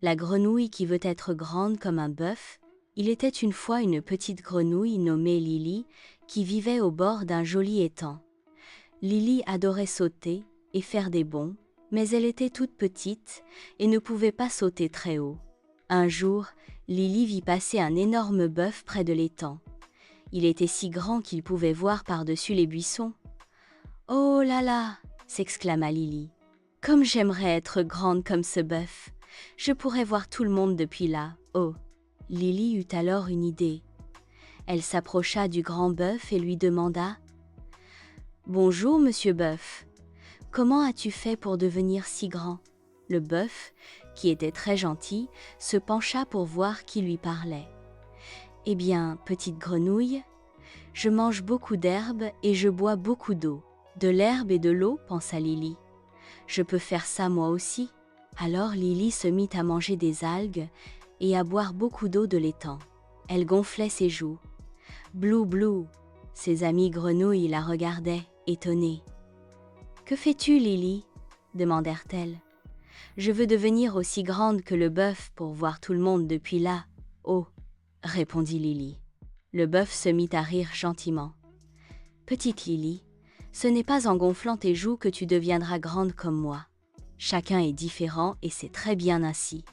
La grenouille qui veut être grande comme un bœuf. Il était une fois une petite grenouille nommée Lily qui vivait au bord d'un joli étang. Lily adorait sauter et faire des bonds, mais elle était toute petite et ne pouvait pas sauter très haut. Un jour, Lily vit passer un énorme bœuf près de l'étang. Il était si grand qu'il pouvait voir par-dessus les buissons. « Oh là là !» s'exclama Lily. « Comme j'aimerais être grande comme ce bœuf. Je pourrais voir tout le monde depuis là. Oh !» Lily eut alors une idée. Elle s'approcha du grand bœuf et lui demanda « Bonjour, monsieur bœuf. Comment as-tu fait pour devenir si grand ?» Le bœuf, qui était très gentil, se pencha pour voir qui lui parlait. « Eh bien, petite grenouille, je mange beaucoup d'herbe et je bois beaucoup d'eau. »« De l'herbe et de l'eau, pensa Lily. Je peux faire ça moi aussi. » Alors Lily se mit à manger des algues et à boire beaucoup d'eau de l'étang. Elle gonflait ses joues. Blou blou. Ses amies grenouilles la regardaient, étonnées. « Que fais-tu, Lily ?» demandèrent-elles. « Je veux devenir aussi grande que le bœuf pour voir tout le monde depuis là. »« Oh !» répondit Lily. Le bœuf se mit à rire gentiment. « Petite Lily, ce n'est pas en gonflant tes joues que tu deviendras grande comme moi. Chacun est différent et c'est très bien ainsi. »«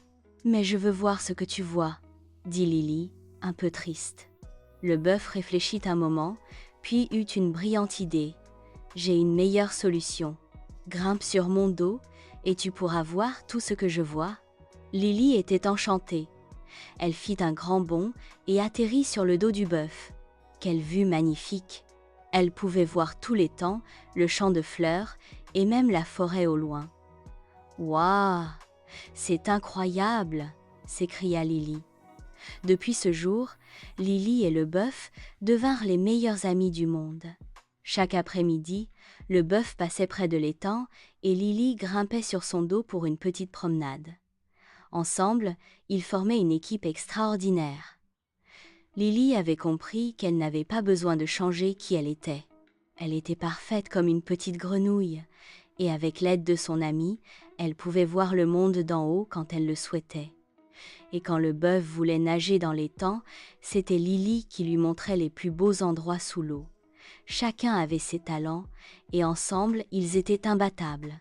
Mais je veux voir ce que tu vois, » dit Lily, un peu triste. Le bœuf réfléchit un moment, puis eut une brillante idée. « J'ai une meilleure solution. Grimpe sur mon dos et tu pourras voir tout ce que je vois. » Lily était enchantée. Elle fit un grand bond et atterrit sur le dos du bœuf. Quelle vue magnifique! Elle pouvait voir tout l'étang, le champ de fleurs et même la forêt au loin. « Waouh! C'est incroyable !» s'écria Lily. Depuis ce jour, Lily et le bœuf devinrent les meilleurs amis du monde. Chaque après-midi, le bœuf passait près de l'étang et Lily grimpait sur son dos pour une petite promenade. Ensemble, ils formaient une équipe extraordinaire. Lily avait compris qu'elle n'avait pas besoin de changer qui elle était. Elle était parfaite comme une petite grenouille, et avec l'aide de son amie, elle pouvait voir le monde d'en haut quand elle le souhaitait. Et quand le bœuf voulait nager dans l'étang, c'était Lily qui lui montrait les plus beaux endroits sous l'eau. Chacun avait ses talents, et ensemble, ils étaient imbattables.